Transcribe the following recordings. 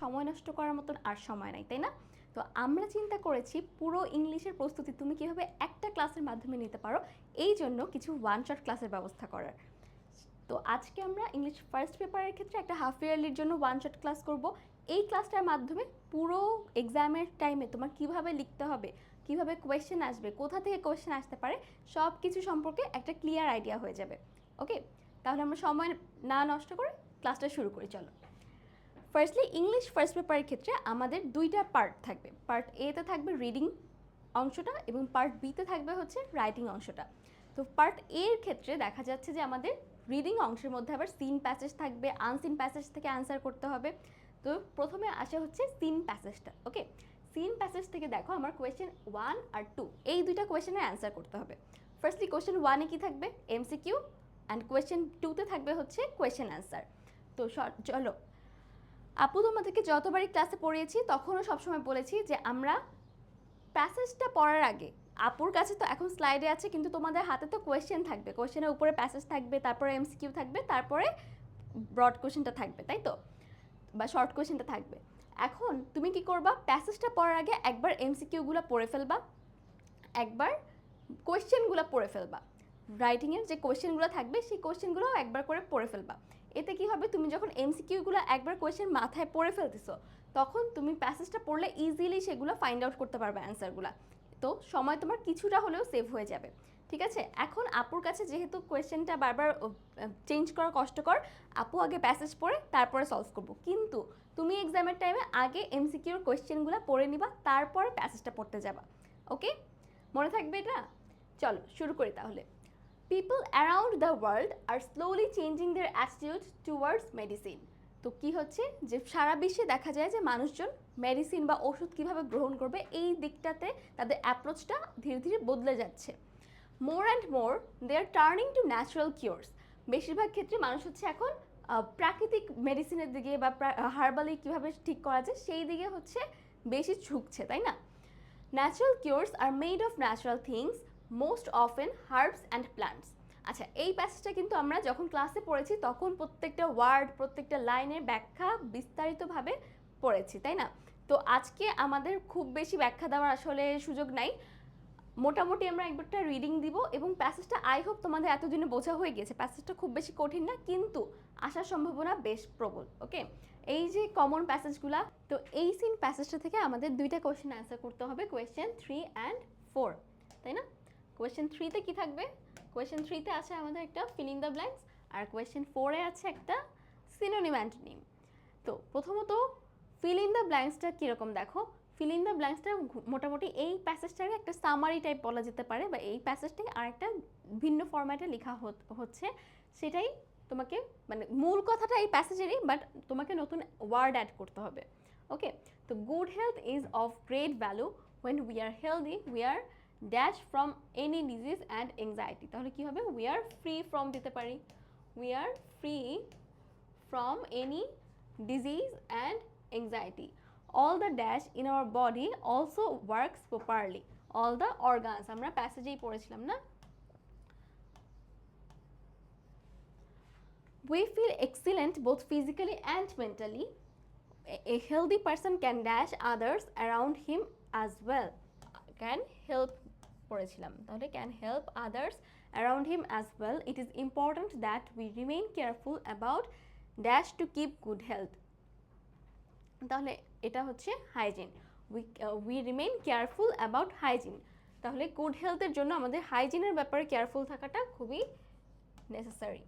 সময় নষ্ট করার মতন আর সময় নাই, তাই না? তো আমরা চিন্তা করেছি পুরো ইংলিশের প্রস্তুতি তুমি কীভাবে একটা ক্লাসের মাধ্যমে নিতে পারো, এই জন্য কিছু ওয়ান শট ক্লাসের ব্যবস্থা করার। তো আজকে আমরা ইংলিশ ফার্স্ট পেপারের ক্ষেত্রে একটা হাফ ইয়ারলির জন্য ওয়ান শট ক্লাস করব। এই ক্লাসটার মাধ্যমে পুরো এক্সামের টাইমে তোমার কিভাবে লিখতে হবে, কিভাবে কোয়েশ্চেন আসবে, কোথা থেকে কোয়েশ্চেন আসতে পারে, সব কিছু সম্পর্কে একটা ক্লিয়ার আইডিয়া হয়ে যাবে। ওকে, তাহলে আমরা সময় না নষ্ট করে ক্লাসটা শুরু করি, চলো। ফার্স্টলি ইংলিশ ফার্স্ট পেপারের ক্ষেত্রে আমাদের দুইটা পার্ট থাকবে। পার্ট এতে থাকবে রিডিং অংশটা এবং পার্ট বিতে থাকবে হচ্ছে রাইটিং অংশটা। তো পার্ট এর ক্ষেত্রে দেখা যাচ্ছে যে আমাদের রিডিং অংশের মধ্যে আবার সিন প্যাসেজ থাকবে, আনসিন প্যাসেজ থেকে অ্যান্সার করতে হবে। তো প্রথমে আসে হচ্ছে সিন প্যাসেজটা। ওকে, সিন প্যাসেজ থেকে দেখো আমার কোয়েশ্চেন 1 আর 2 এই দুইটা কোয়েশ্চেনের অ্যান্সার করতে হবে। ফার্স্টলি কোয়েশ্চেন 1-এ কী থাকবে? এমসিকিউ, অ্যান্ড কোয়েশ্চেন 2-তে থাকবে হচ্ছে কোয়েশ্চেন অ্যান্সার। তো চলো, আপু তোমাদেরকে যতবারই ক্লাসে পড়িয়েছি তখনও সবসময় বলেছি যে আমরা প্যাসেজটা পড়ার আগে, আপুর কাছে তো এখন স্লাইডে আছে কিন্তু তোমাদের হাতে তো কোয়েশ্চেন থাকবে, কোয়েশ্চেনের উপরে প্যাসেজ থাকবে, তারপরে এমসিকিউ থাকবে, তারপরে ব্রড কোয়েশ্চেনটা থাকবে, তাই তো, বা শর্ট কোয়েশ্চেনটা থাকবে। এখন তুমি কি করবা? প্যাসেজটা পড়ার আগে একবার এমসিকিউগুলো পড়ে ফেলবা, একবার কোয়েশ্চেনগুলো পড়ে ফেলবা। রাইটিংয়ের যে কোয়েশ্চেনগুলো থাকবে সেই কোয়েশ্চেনগুলোও একবার করে পড়ে ফেলবা। এতে কি হবে, তুমি যখন এমসিকিউগুলো একবার কোয়েশ্চেন মাথায় পড়ে ফেলতেছো তখন তুমি প্যাসেজটা পড়লে ইজিলি সেগুলো ফাইন্ড আউট করতে পারবে অ্যান্সারগুলো। তো সময় তোমার কিছুটা হলেও সেভ হয়ে যাবে। ঠিক আছে, এখন আপুর কাছে যেহেতু কোয়েশ্চেনটা বারবার চেঞ্জ করা কষ্টকর, আপু আগে প্যাসেজ পড়ে তারপরে সলভ করবো, কিন্তু তুমি এক্সামের টাইমে আগে এমসিকিউর কোয়েশ্চেনগুলো পড়ে নিবা, তারপরে প্যাসেজটা পড়তে যাবা। ওকে, মনে থাকবে এটা? চলো শুরু করি তাহলে। People around the world are slowly changing their attitude towards medicine. তো কি হচ্ছে যে সারা বিশ্বে দেখা যায় যে মানুষজন মেডিসিন বা ওষুধ কীভাবে গ্রহণ করবে এই দিকটাতে তাদের অ্যাপ্রোচটা ধীরে ধীরে বদলে যাচ্ছে। More and more they are turning to natural cures. বেশিরভাগ ক্ষেত্রে মানুষ হচ্ছে এখন প্রাকৃতিক মেডিসিনের দিকে বা হার্বালি কীভাবে ঠিক করা যায় সেই দিকে হচ্ছে বেশি ঝুঁকছে, তাই না? Natural cures are made of natural things, most often herbs and plants. আচ্ছা, এই প্যাসেজটা কিন্তু আমরা যখন ক্লাসে পড়েছি তখন প্রত্যেকটা ওয়ার্ড, প্রত্যেকটা লাইনের ব্যাখ্যা বিস্তারিতভাবে পড়েছি, তাই না? তো আজকে আমাদের খুব বেশি ব্যাখ্যা দেওয়ার আসলে সুযোগ নাই, মোটামুটি আমরা একবারটা রিডিং দিব এবং প্যাসেজটা আই হোপ তোমাদের এতদিনে বোঝা হয়ে গেছে। প্যাসেজটা খুব বেশি কঠিন না, কিন্তু আসার সম্ভাবনা বেশ প্রবল। ওকে, এই যে কমন প্যাসেজগুলা, তো এই সিন প্যাসেজটা থেকে আমাদের দুইটা কোয়েশ্চেন অ্যান্সার করতে হবে, কোয়েশ্চেন 3 অ্যান্ড 4, তাই না? কোয়েশ্চেন 3-তে কি থাকবে? কোয়েশ্চেন 3-তে আছে আমাদের একটা ফিল ইন দ্য ব্ল্যাঙ্কস, আর কোয়েশ্চেন 4-এ আছে একটা সিনোনিম অ্যান্টোনিম। তো প্রথমত ফিল ইন দ্য ব্ল্যাঙ্কসটা কীরকম দেখো। ফিল ইন দ্য ব্ল্যাঙ্কসটা মোটামুটি এই প্যাসেজটাকে একটা সামারি টাইপ বলা যেতে পারে, বা এই প্যাসেজটাকে আরেকটা ভিন্ন ফরম্যাটে লেখা হচ্ছে, সেটাই তোমাকে মানে মূল কথাটা এই প্যাসেজেরই, বাট তোমাকে নতুন ওয়ার্ড অ্যাড করতে হবে। ওকে, তো good health is of great value, when we are healthy we are dash from any disease and anxiety. তাহলে কী হবে? উই আর ফ্রি ফ্রম দিতে পারি, we are free from any disease and anxiety. All the dash in our body also works properly. All the organs, আমরা প্যাসেজেই পড়েছিলাম না? We feel excellent both physically and mentally. A healthy person can dash others around him as well. Can help পড়েছিলাম, তাহলে can help others around him as well. It is important that we remain careful about dash to keep good health. তাহলে এটা হচ্ছে hygiene, we remain careful about hygiene. তাহলে good হেলথের জন্য আমাদের হাইজিনের ব্যাপারে কেয়ারফুল থাকাটা খুবই necessary.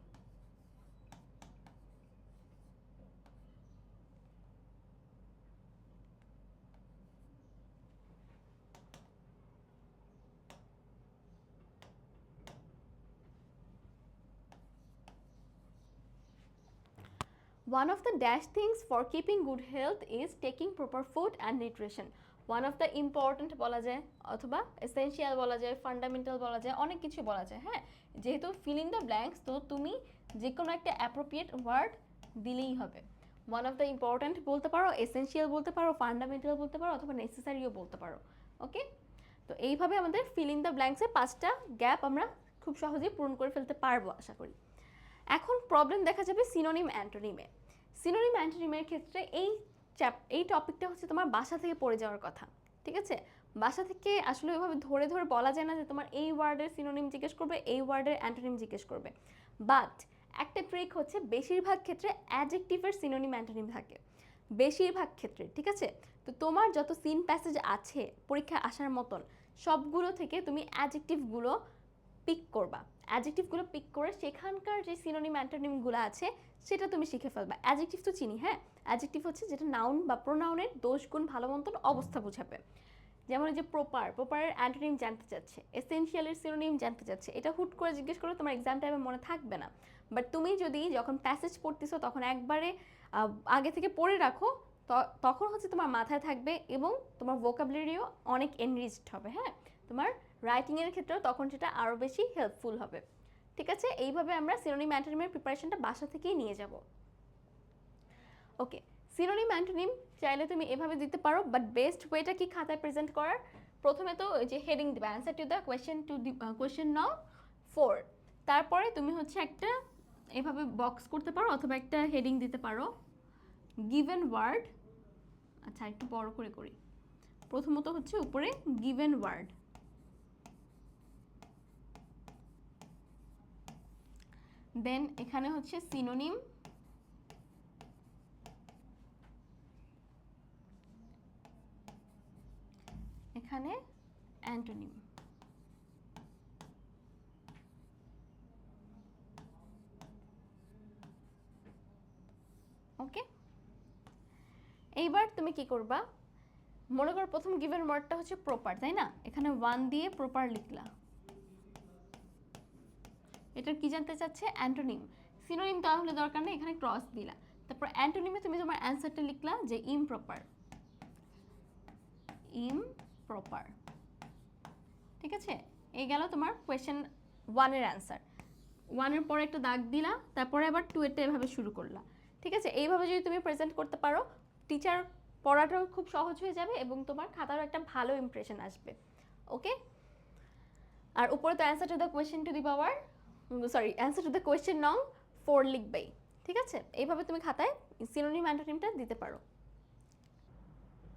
One of the dash things for keeping good health is taking proper food and nutrition. One of the important বলা যায়, অথবা এসেনশিয়াল বলা যায়, ফান্ডামেন্টাল বলা যায়, অনেক কিছু বলা যায়। হ্যাঁ, যেহেতু ফিল ইন দ্য ব্ল্যাঙ্কস, তো তুমি যে কোনো একটা অ্যাপ্রোপ্রিয়েট ওয়ার্ড দিলেই হবে। ওয়ান অফ দ্য ইম্পর্ট্যান্ট বলতে পারো, এসেনশিয়াল বলতে পারো, ফান্ডামেন্টাল বলতে পারো, অথবা নেসেসারিও বলতে পারো। ওকে, তো এইভাবে আমাদের ফিল ইন দ্য ব্ল্যাঙ্কসের 5টা গ্যাপ আমরা খুব সহজেই পূরণ করে ফেলতে পারবো আশা করি। এখন প্রবলেম দেখা যাবে সিনোনিম অ্যান্টোনিমে। সিনোনিম অ্যান্টোনিমের ক্ষেত্রে এই এই টপিকটা হচ্ছে তোমার বাসা থেকে পড়ে যাওয়ার কথা, ঠিক আছে? বাসা থেকে আসলে ওইভাবে ধরে ধরে বলা যায় না যে তোমার এই ওয়ার্ডের সিনোনিম জিজ্ঞেস করবে, এই ওয়ার্ডের অ্যান্টোনিম জিজ্ঞেস করবে। বাট একটা ট্রিক হচ্ছে, বেশিরভাগ ক্ষেত্রে অ্যাডজেক্টিভের সিনোনিম অ্যান্টোনিম থাকে, বেশিরভাগ ক্ষেত্রে, ঠিক আছে? তো তোমার যত সিন প্যাসেজ আছে পরীক্ষায় আসার মতন, সবগুলো থেকে তুমি অ্যাডজেক্টিভগুলো পিক করবা। অ্যাডজেক্টিভগুলো পিক করে সেখানকার যে সিনোনিম অ্যান্টোনিমগুলো আছে সেটা তুমি শিখে ফেলবা। অ্যাডজেক্টিভ তো চিনি, হ্যাঁ? অ্যাডজেক্টিভ হচ্ছে যেটা নাউন বা প্রোনাউনের দোষ গুণ ভালো মতন অবস্থা বোঝাবে। যেমন এই যে প্রপারের অ্যান্টোনিম জানতে চাচ্ছে, এসেনশিয়ালের সিনোনিম জানতে চাচ্ছে, এটা হুট করে জিজ্ঞেস করলে তোমার এক্সাম টাইমে মনে থাকবে না। বাট তুমি যদি যখন প্যাসেজ পড়তেছো তখন একবারে আগে থেকে পড়ে রাখো, তখন হচ্ছে তোমার মাথায় থাকবে এবং তোমার ভোকাবুলারিও অনেক এনরিচড হবে, হ্যাঁ? তোমার রাইটিংয়ের ক্ষেত্রেও তখন সেটা আরও বেশি হেল্পফুল হবে, ঠিক আছে? এইভাবে আমরা সিনোনিম অ্যান্টোনিমের প্রিপারেশনটা বাসা থেকেই নিয়ে যাব। ওকে, সিনোনিম অ্যান্টোনিম চাইলে তুমি এভাবে দিতে পারো, বাট বেস্ট ওয়েটা কি খাতায় প্রেজেন্ট করার? প্রথমে তো ওই যে হেডিং দিবে, অ্যান্সার টু দ্য কোয়েশ্চেন নাও 4। তারপরে তুমি হচ্ছে একটা এভাবে বক্স করতে পারো অথবা একটা হেডিং দিতে পারো, গিভেন ওয়ার্ড। আচ্ছা, একটু বড় করে করি। প্রথমত হচ্ছে উপরে গিভেন ওয়ার্ড, দেন এখানে হচ্ছে সিনোনিম, এখানে অ্যান্টোনিম। ওকে, এইবার তুমি কি করবা? মনে করো প্রথম গিভেন ওয়ার্ডটা হচ্ছে প্রপার, তাই না? এখানে 1 দিয়ে প্রপার লিখলা। এটার কি জানতে চাচ্ছে? অ্যান্টোনিম। সিনোনিম তাহলে দরকার নেই, এখানে ক্রস দিলা। তারপর অ্যান্টোনিমে তুমি তোমার অ্যান্সারটা লিখলা যে ইমপ্রপার, ইমপ্রপার, ঠিক আছে? এই গেল তোমার কোয়েশ্চেন 1-এর অ্যান্সার। 1-এর পরে একটা দাগ দিলা, তারপরে আবার 2-এরটা এভাবে শুরু করলা, ঠিক আছে? এইভাবে যদি তুমি প্রেজেন্ট করতে পারো, টিচার পড়াটাও খুব সহজ হয়ে যাবে এবং তোমার খাতারও একটা ভালো ইমপ্রেশন আসবে। ওকে, আর উপরে তো answer to the question to the power, answer to the question নং 4 লিখবেই, ঠিক আছে? এইভাবে তুমি খাতায় সিনোনিম অ্যান্টোনিমটা দিতে পারো।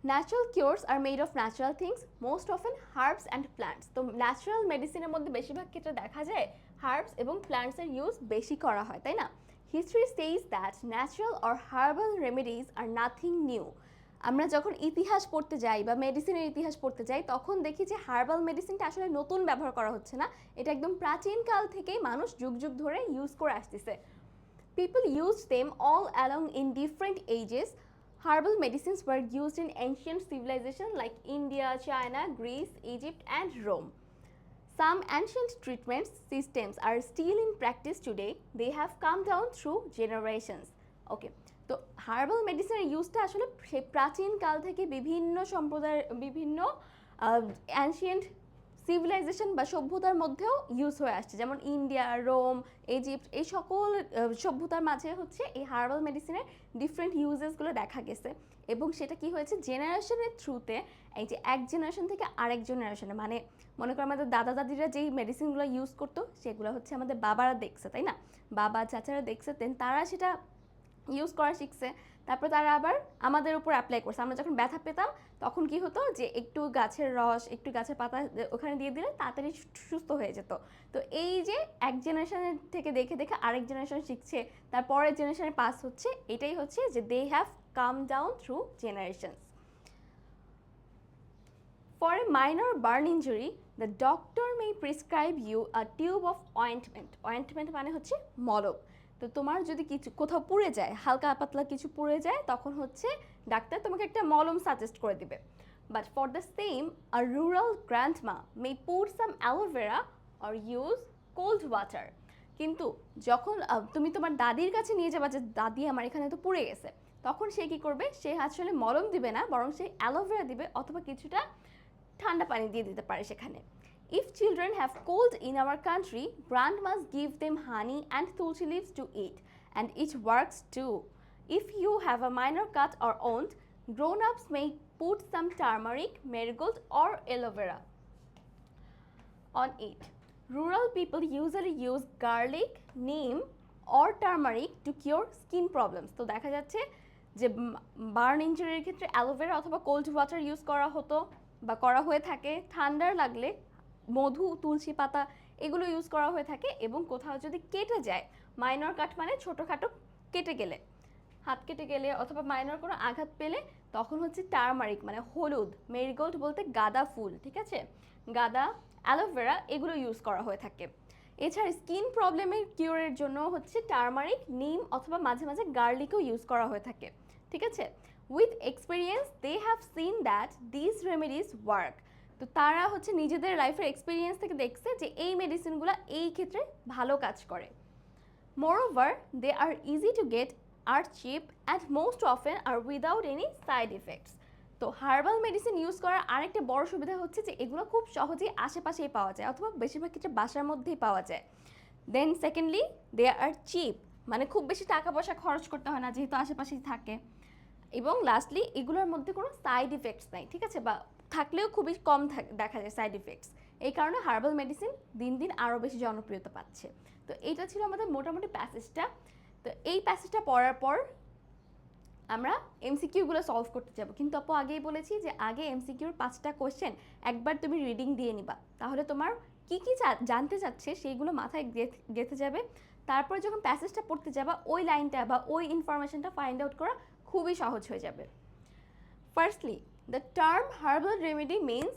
Natural cures are made of natural things, most often herbs and plants. তো ন্যাচারাল মেডিসিনের মধ্যে বেশিরভাগ ক্ষেত্রে দেখা যায় হার্বস এবং প্ল্যান্টসের ইউজ বেশি করা হয়, তাই না? History says that natural or herbal remedies are nothing new. আমরা যখন ইতিহাস পড়তে যাই বা মেডিসিনের ইতিহাস পড়তে যাই তখন দেখি যে হার্বাল মেডিসিনটা আসলে নতুন ব্যবহার করা হচ্ছে না, এটা একদম প্রাচীনকাল থেকেই মানুষ যুগ যুগ ধরে ইউজ করে আসতেছে। People used them all along in different ages. Herbal medicines were used in ancient civilizations like India, China, Greece, Egypt, and Rome. Some ancient treatment systems are still in practice today. They have come down through generations. Okay, তো herbal মেডিসিনের ইউজটা আসলে সেই প্রাচীনকাল থেকে বিভিন্ন সম্প্রদায়ের বিভিন্ন ancient civilisation বা সভ্যতার মধ্যেও ইউজ হয়ে আসছে, যেমন ইন্ডিয়া, রোম, ইজিপ্ট, এই সকল সভ্যতার মাঝে হচ্ছে এই হার্বাল মেডিসিনের ডিফারেন্ট ইউজেসগুলো দেখা গেছে। এবং সেটা কি হয়েছে জেনারেশনের থ্রুতে, এই যে এক জেনারেশন থেকে আরেক জেনারেশনে, মানে মনে করো আমাদের দাদা দাদিরা যেই মেডিসিনগুলো ইউজ করতো সেগুলো হচ্ছে আমাদের বাবারা দেখছে, তাই না? বাবা চাচারা দেখছে, দেন তারা সেটা ইউজ করা শিখছে, তারপর তারা আবার আমাদের উপর অ্যাপ্লাই করছে। আমরা যখন ব্যথা পেতাম তখন কি হতো যে একটু গাছের রস, একটু গাছের পাতা ওখানে দিয়ে দিলে তাড়াতাড়ি সুস্থ হয়ে যেত। তো এই যে এক জেনারেশনের থেকে দেখে দেখে আরেক জেনারেশন শিখছে, তারপরের জেনারেশনে পাস হচ্ছে, এটাই হচ্ছে যে they have come down through generations. For a minor burn injury, the doctor may prescribe you a tube of ointment. Ointment মানে হচ্ছে মলম। তো তোমার যদি কিছু কোথাও পুড়ে যায়, হালকা পাতলা কিছু পুড়ে যায়, তখন হচ্ছে ডাক্তার তোমাকে একটা মলম সাজেস্ট করে দিবে। But for the same, a rural grandma may put some aloe vera or use cold water. কিন্তু যখন তুমি তোমার দাদির কাছে নিয়ে যাবা যে দাদি আমার এখানে তো পুড়ে গেছে, তখন সে কি করবে? সে আসলে মলম দিবে না, বরং সে অ্যালোভেরা দিবে অথবা কিছুটা ঠান্ডা পানি দিয়ে দিতে পারে সেখানে। If children have cold in our country, grandmas give them honey and tulsi leaves to eat, and it works too. If you have a minor cut or wound, grown-ups may put some turmeric, marigold, or aloe vera on it. Rural people usually use garlic, neem, or turmeric to cure skin problems. তো দেখা যাচ্ছে যে burn ইনজুরির ক্ষেত্রে aloe vera অথবা cold water use করা হতো বা করা হয়ে থাকে। ঠান্ডার লাগলে মধু, তুলসী পাতা এগুলো ইউজ করা হয়ে থাকে। এবং কোথাও যদি কেটে যায়, মাইনর কাট মানে ছোটোখাটো কেটে গেলে, হাত কেটে গেলে অথবা মাইনর কোনো আঘাত পেলে তখন হচ্ছে টারমারিক মানে হলুদ, মেরিগোল্ড বলতে গাঁদা ফুল, ঠিক আছে, গাঁদা, অ্যালোভেরা এগুলো ইউজ করা হয়ে থাকে। এছাড়া স্কিন প্রবলেমের কিওরের জন্য হচ্ছে টারমারিক, নিম অথবা মাঝে মাঝে গার্লিকও ইউজ করা হয়ে থাকে, ঠিক আছে। With experience they have seen that this remedies work. তো তারা হচ্ছে নিজেদের লাইফের এক্সপিরিয়েন্স থেকে দেখছে যে এই মেডিসিনগুলো এই ক্ষেত্রে ভালো কাজ করে। Moreover, they are easy to get, are cheap and most often are without any side effects. তো হার্বাল মেডিসিন ইউজ করার আরেকটা বড় সুবিধা হচ্ছে যে এগুলো খুব সহজেই আশেপাশেই পাওয়া যায় অথবা বেশিরভাগ ক্ষেত্রে বাসার মধ্যেই পাওয়া যায়। দেন সেকেন্ডলি, দে আর চিপ, মানে খুব বেশি টাকা পয়সা খরচ করতে হয় না যেহেতু আশেপাশেই থাকে। এবং লাস্টলি, এগুলোর মধ্যে কোনো সাইড ইফেক্টস নাই, ঠিক আছে, বা থাকলেও খুবই কম দেখা যায় সাইড ইফেক্টস। এই কারণে হার্বাল মেডিসিন দিন দিন আরও বেশি জনপ্রিয়তা পাচ্ছে। তো এইটা ছিল আমাদের মোটামুটি প্যাসেজটা। তো এই প্যাসেজটা পড়ার পর আমরা এমসিকিউগুলো সলভ করতে যাব। কিন্তু আপু আগেই বলেছি যে আগে এমসিকিউর 5টা কোয়েশ্চেন একবার তুমি রিডিং দিয়ে নিবা, তাহলে তোমার কি কি জানতে চাচ্ছে সেইগুলো মাথায় গেঁথে যাবে। তারপরে যখন প্যাসেজটা পড়তে যাবা ওই লাইনটা বা ওই ইনফরমেশনটা ফাইন্ড আউট করা খুবই সহজ হয়ে যাবে। Firstly, the term herbal remedy means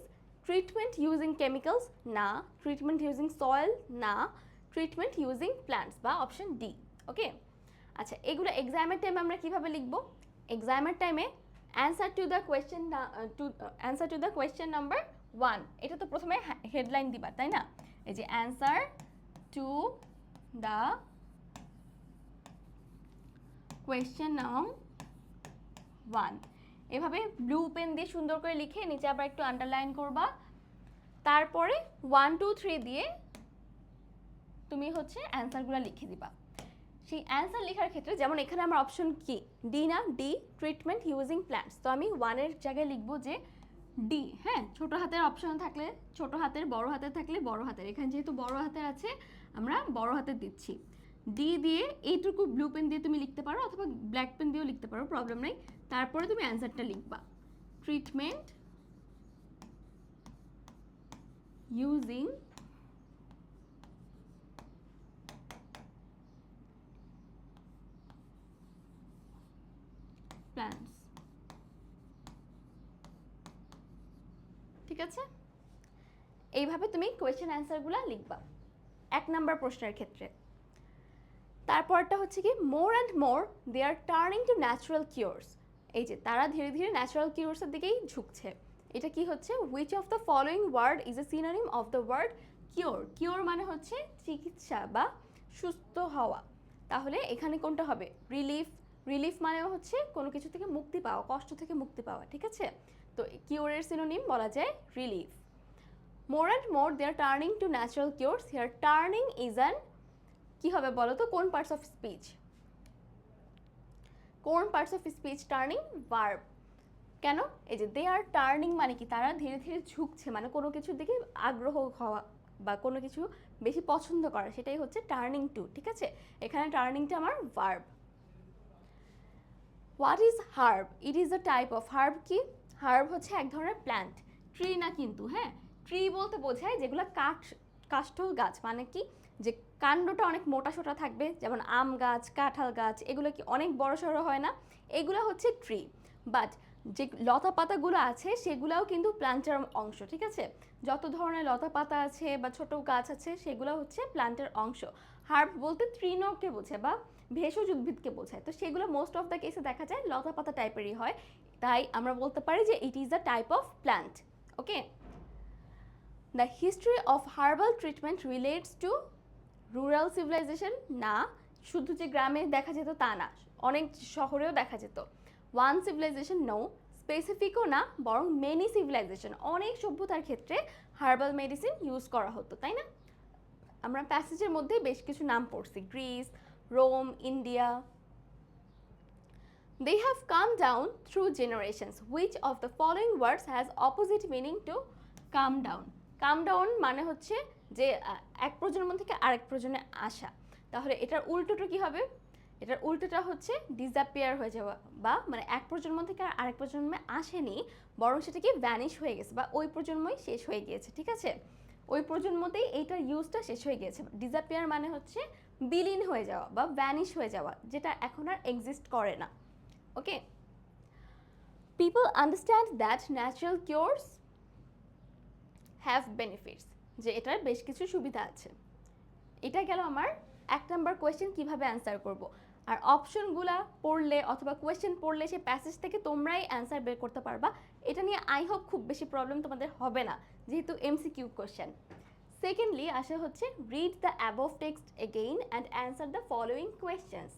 treatment using chemicals না, ট্রিটমেন্ট ইউজিং সয়েল না, ট্রিটমেন্ট ইউজিং প্ল্যান্টস বা অপশন ডি। ওকে, আচ্ছা, এগুলো এক্সামের টাইমে আমরা কিভাবে লিখব? এক্সামের টাইমে answer to the question number 1, এটা তো প্রথমে হেডলাইন দিবা, তাই না? এই যে answer to the question number 1, এভাবে ব্লু পেন দিয়ে সুন্দর করে লিখে নিচে আবার একটু আন্ডারলাইন করবা। তারপরে 1 2 3 দিয়ে তুমি হচ্ছে অ্যান্সারগুলো লিখে দিবা। সেই অ্যান্সার লেখার ক্ষেত্রে যেমন এখানে আমার অপশন কি ডি না, ডি ট্রিটমেন্ট ইউজিং প্ল্যান্টস, তো আমি 1-এর জায়গায় লিখবো যে ডি। হ্যাঁ, ছোট হাতের অপশন থাকলে ছোট হাতের, বড় হাতের থাকলে বড় হাতের, এখানে যেহেতু বড় হাতের আছে আমরা বড় হাতের দিচ্ছি। ডি দিয়ে এইটুকু ব্লু পেন দিয়ে তুমি লিখতে পারো অথবা ব্ল্যাক পেন দিয়েও লিখতে পারো, প্রবলেম নেই। তারপরে তুমি অ্যান্সারটা লিখবা, ট্রিটমেন্ট ইউজিং প্ল্যান্টস, ঠিক আছে। এইভাবে তুমি কোয়েশ্চেন অ্যান্সারগুলো লিখবা 1 নাম্বার প্রশ্নের ক্ষেত্রে। তারপরটা হচ্ছে কি more and more they are turning to natural cures, এই যে তারা ধীরে ধীরে ন্যাচারাল কিওরসের দিকেই ঝুঁকছে। এটা কি হচ্ছে? Which of the following word is a synonym of the word cure? Cure মানে হচ্ছে চিকিৎসা বা সুস্থ হওয়া। তাহলে এখানে কোনটা হবে? রিলিফ। রিলিফ মানে হচ্ছে কোনো কিছু থেকে মুক্তি পাওয়া, কষ্ট থেকে মুক্তি পাওয়া, ঠিক আছে। তো কিওরের সিনোনিম বলা যায় relief. More and more they are turning to natural cures. Here turning is an কি হবে বলো তো? কোন পার্টস অফ স্পিচ? কোন parts of speech turning? Verb. কেন? এই যে দে আর টার্নিং মানে কি? তারা ধীরে ধীরে ঝুঁকছে, মানে কোনো কিছুর দিকে আগ্রহ হওয়া বা কোনো কিছু বেশি পছন্দ করা, সেটাই হচ্ছে টার্নিং টু, ঠিক আছে। এখানে টার্নিংটা আমার verb. What is herb? It is a type of herb. কি? হার্ব হচ্ছে এক ধরনের প্ল্যান্ট, ট্রি না কিন্তু। হ্যাঁ, ট্রি বলতে বোঝায় যেগুলো কাষ্ঠল গাছ, মানে কি যে কাণ্ডটা অনেক মোটা সোটা থাকবে, যেমন আম গাছ, কাঁঠাল গাছ, এগুলো কি অনেক বড় সড়ো হয় না, এগুলো হচ্ছে ট্রি। বাট যে লতা পাতাগুলো আছে সেগুলোও কিন্তু প্ল্যান্টের অংশ, ঠিক আছে। যত ধরনের লতা পাতা আছে বা ছোট গাছ আছে সেগুলো হচ্ছে প্ল্যান্টের অংশ। হার্ব বলতে তৃণকে বোঝায় বা ভেষজ উদ্ভিদকে বোঝায়, তো সেগুলো মোস্ট অফ দ্য কেসে দেখা যায় লতা পাতা টাইপেরই হয়, তাই আমরা বলতে পারি যে it is a type of plant. Okay, the history of herbal treatment relates to rural civilization. না, শুধু যে গ্রামে দেখা যেত তা না, অনেক শহরেও দেখা যেত। ওয়ান সিভিলাইজেশন নো, স্পেসিফিকও না, বরং মেনি সিভিলাইজেশন, অনেক সভ্যতার ক্ষেত্রে হার্বাল মেডিসিন ইউজ করা হতো, তাই না। আমরা প্যাসেজের মধ্যে বেশ কিছু নাম পড়ছি, Greece, Rome, India. They have come down through generations. Which of the following words has opposite meaning to come down? Come down মানে হচ্ছে যে এক প্রজন্ম থেকে আরেক প্রজন্মে আসা, তাহলে এটার উল্টোটা কি হবে? এটার উল্টোটা হচ্ছে ডিসঅ্যাপিয়ার হয়ে যাওয়া, বা মানে এক প্রজন্ম থেকে আর আরেক প্রজন্মে আসেনি, বরং সেটা কি ভ্যানিশ হয়ে গেছে, বা ওই প্রজন্মই শেষ হয়ে গিয়েছে, ঠিক আছে? ওই প্রজন্মতেই এইটার ইউজটা শেষ হয়ে গিয়েছে। ডিসঅ্যাপিয়ার মানে হচ্ছে বিলীন হয়ে যাওয়া বা ভ্যানিশ হয়ে যাওয়া, যেটা এখন আর এক্সিস্ট করে না। Okay, people understand that natural cures have benefits, যে এটার বেশ কিছু সুবিধা আছে। এটা গেল আমার 1 নাম্বার কোয়েশ্চেন, কিভাবে অ্যান্সার করব। আর অপশনগুলা পড়লে অথবা কোয়েশ্চেন পড়লে সেই প্যাসেজ থেকে তোমরাই অ্যান্সার বের করতে পারবা। এটা নিয়ে আই হোপ খুব বেশি প্রবলেম তোমাদের হবে না, যেহেতু এমসিকিউ কোয়েশ্চেন। সেকেন্ডলি আসে হচ্ছে read the above text again and answer the following questions.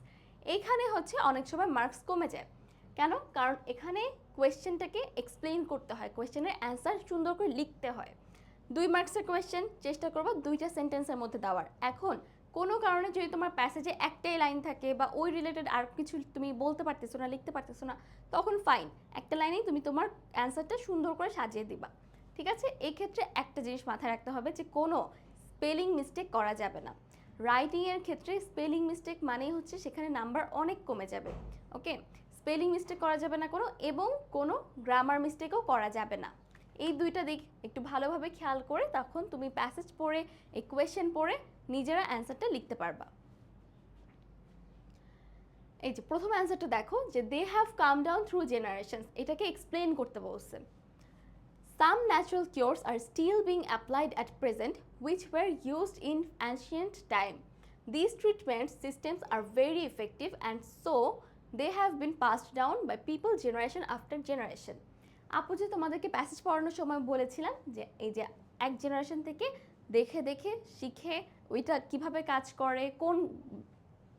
এইখানে হচ্ছে অনেক সময় মার্কস কমে যায়। কেন? কারণ এখানে কোয়েশ্চেনটাকে এক্সপ্লেইন করতে হয়, কোয়েশ্চেনের অ্যান্সার সুন্দর করে লিখতে হয়। 2 মার্কসের কোয়েশ্চেন চেষ্টা করবো 2টা সেন্টেন্সের মধ্যে দেওয়ার। এখন কোনো কারণে যদি তোমার প্যাসেজে একটাই লাইন থাকে বা ওই রিলেটেড আর কিছু তুমি বলতে পারতেছো না, লিখতে পারতেছো না, তখন ফাইন, একটা লাইনেই তুমি তোমার অ্যান্সারটা সুন্দর করে সাজিয়ে দিবা, ঠিক আছে? এই ক্ষেত্রে একটা জিনিস মাথায় রাখতে হবে যে কোনো স্পেলিং মিস্টেক করা যাবে না। রাইটিংয়ের ক্ষেত্রে স্পেলিং মিস্টেক মানেই হচ্ছে সেখানে নাম্বার অনেক কমে যাবে। ওকে, স্পেলিং মিস্টেক করা যাবে না কোনো, এবং কোনো গ্রামার মিস্টেকও করা যাবে না। এই 2টা দিক একটু ভালোভাবে খেয়াল করে তখন তুমি প্যাসেজ পড়ে এই কোয়েশ্চেন পড়ে নিজেরা অ্যান্সারটা লিখতে পারবা। এই যে প্রথম অ্যান্সারটা দেখো, যে they have come down through generations, এটাকে এক্সপ্লেন করতে বলছে। Some natural cures are still being applied at present which were used in ancient time. These treatment systems are very effective and so they have been passed down by people generation after generation. আপু যে তোমাদেরকে passage পড়ানোর সময় বলেছিলাম যে এই যে এক জেনারেশন থেকে দেখে দেখে শিখে ওইটা কিভাবে কাজ করে, কোন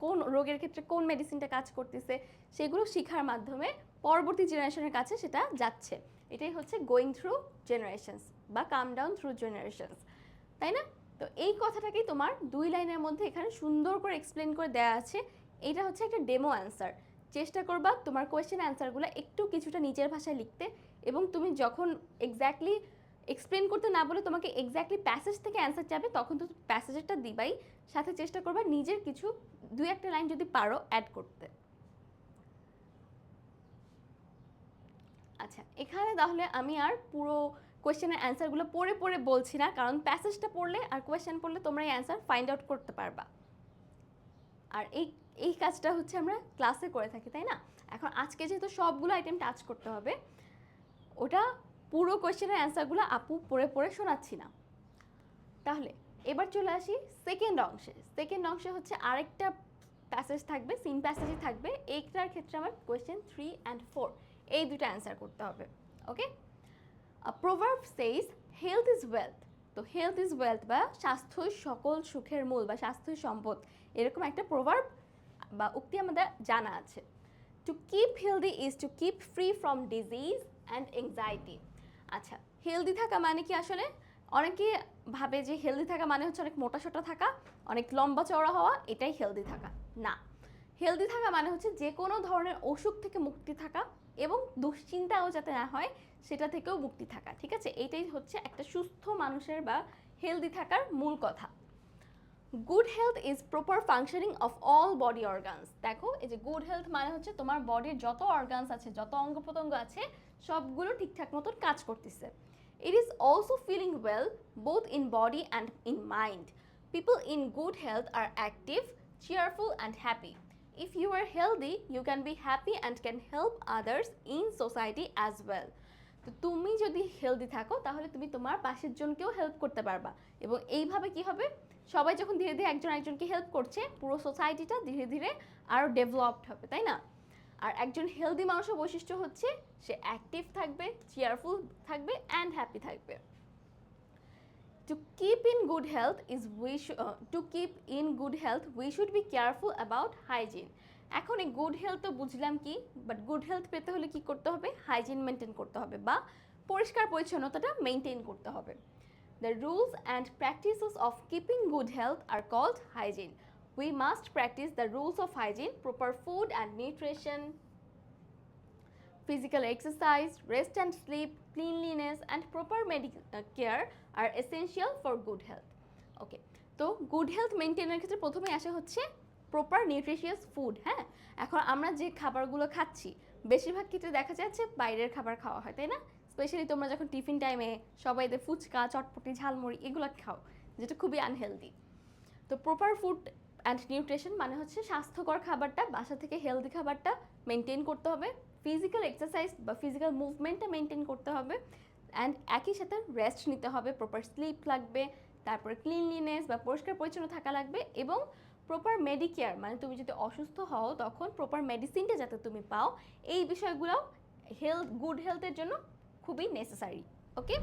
কোন রোগের ক্ষেত্রে কোন মেডিসিনটা কাজ করতেছে, সেগুলো শেখার মাধ্যমে পরবর্তী জেনারেশনের কাছে সেটা যাচ্ছে। এটাই হচ্ছে গোয়িং থ্রু জেনারেশনস বা কাম ডাউন থ্রু জেনারেশনস, তাই না? তো এই কথাটাকেই তোমার 2 লাইনের মধ্যে এখানে সুন্দর করে এক্সপ্লেন করে দেওয়া আছে। এটা হচ্ছে একটা ডেমো অ্যান্সার। চেষ্টা করবা তোমার কোয়েশ্চেন অ্যান্সারগুলো একটু কিছুটা নিজের ভাষায় লিখতে, এবং তুমি যখন এক্স্যাক্টলি এক্সপ্লেন করতে না বলে তোমাকে এক্স্যাক্টলি প্যাসেজ থেকে অ্যান্সার চাবে, তখন তো প্যাসেজটা দিবাই, সাথে চেষ্টা করবা নিজের কিছু 2-1টা লাইন যদি পারো অ্যাড করতে। আচ্ছা, এখানে তাহলে আমি আর পুরো কোয়েশ্চেনের অ্যান্সারগুলো পড়ে পড়ে বলছি না, কারণ প্যাসেজটা পড়লে আর কোয়েশ্চেন পড়লে তোমরা এই অ্যান্সার ফাইন্ড আউট করতে পারবা। আর এই কাজটা হচ্ছে আমরা ক্লাসে করে থাকি, তাই না? এখন আজকে যেহেতু সবগুলো আইটেম টাচ করতে হবে, ওটা পুরো কোয়েশ্চেনের অ্যান্সারগুলো আপু পড়ে পড়ে শোনাচ্ছি না। তাহলে এবার চলে আসি সেকেন্ড অংশে। সেকেন্ড অংশে হচ্ছে আরেকটা প্যাসেজ থাকবে, সিন প্যাসেজই থাকবে। এইটার ক্ষেত্রে আমার কোয়েশ্চেন 3 and 4 এই 2টা অ্যান্সার করতে হবে। Okay, proverb says health is wealth. তো হেলথ ইজ ওয়েলথ বা স্বাস্থ্যই সকল সুখের মূল বা স্বাস্থ্যই সম্পদ, এরকম একটা প্রভার্ব বা উক্তি আমাদের জানা আছে। To keep healthy is to keep free from disease and anxiety. আচ্ছা, হেলদি থাকা মানে কি? আসলে অনেকে ভাবে যে হেলদি থাকা মানে হচ্ছে অনেক মোটা সোটা থাকা, অনেক লম্বা চওড়া হওয়া, এটাই হেলদি থাকা। না, হেলদি থাকা মানে হচ্ছে যে কোনো ধরনের অসুখ থেকে মুক্তি থাকা এবং দুশ্চিন্তাও যাতে না হয় সেটা থেকেও মুক্তি থাকা, ঠিক আছে? এইটাই হচ্ছে একটা সুস্থ মানুষের বা হেলদি থাকার মূল কথা। Good health is proper functioning of all body organs. দেখো, এই যে গুড হেলথ মানে হচ্ছে তোমার বডির যত অর্গানস আছে, যত অঙ্গ প্রত্যঙ্গ আছে, সবগুলো ঠিকঠাক মতন কাজ করতেছে। It is also feeling well both in body and in mind. People in good health are active, cheerful and happy. If you are healthy, you can be happy and can help others in society as well. তো তুমি যদি healthy থাকো তাহলে তুমি তোমার পাশের জনকেও help করতে পারবা, এবং এইভাবে কি হবে, সবাই যখন ধীরে ধীরে একজন একজনকে হেল্প করছে, পুরো সোসাইটিটা ধীরে ধীরে আরও ডেভেলপড হবে, তাই না? আর একজন হেলদি মানুষের বৈশিষ্ট্য হচ্ছে সে অ্যাক্টিভ থাকবে, চেয়ারফুল থাকবে অ্যান্ড হ্যাপি থাকবে। To keep in good health we should be careful about hygiene. এখন এই গুড হেলথ তো বুঝলাম কি, বাট গুড হেলথ পেতে হলে কি করতে হবে? হাইজিন মেনটেন করতে হবে বা পরিষ্কার পরিচ্ছন্নতাটা মেনটেন করতে হবে। The rules and practices of keeping good health are called hygiene. We must practice the rules of hygiene, proper food and nutrition, physical exercise, rest and sleep, cleanliness and proper medical care are essential for good health. ওকে, তো good health মেনটেনের ক্ষেত্রে প্রথমে আসে হচ্ছে proper nutritious food. হ্যাঁ, এখন আমরা যে খাবারগুলো খাচ্ছি বেশিরভাগ ক্ষেত্রে দেখা যাচ্ছে বাইরের খাবার খাওয়া হয়, তাই না? স্পেশালি তোমরা যখন টিফিন টাইমে সবাই এদের ফুচকা, চটপটি, ঝালমুড়ি এগুলো খাও, যেটা খুবই আনহেলদি। তো প্রপার ফুড অ্যান্ড নিউট্রিশন মানে হচ্ছে স্বাস্থ্যকর খাবারটা, বাসা থেকে হেলদি খাবারটা মেনটেন করতে হবে, ফিজিক্যাল এক্সারসাইজ বা ফিজিক্যাল মুভমেন্টটা মেনটেন করতে হবে, অ্যান্ড একই সাথে রেস্ট নিতে হবে, প্রপার স্লিপ লাগবে, তারপরে ক্লিনলিনেস বা পরিষ্কার পরিচ্ছন্ন থাকা লাগবে, এবং প্রপার মেডিকেয়ার মানে তুমি যদি অসুস্থ হও তখন প্রপার মেডিসিনটা যাতে তুমি পাও, এই বিষয়গুলো গুড হেলথের জন্য খুবই নেসেসারি। ওকে।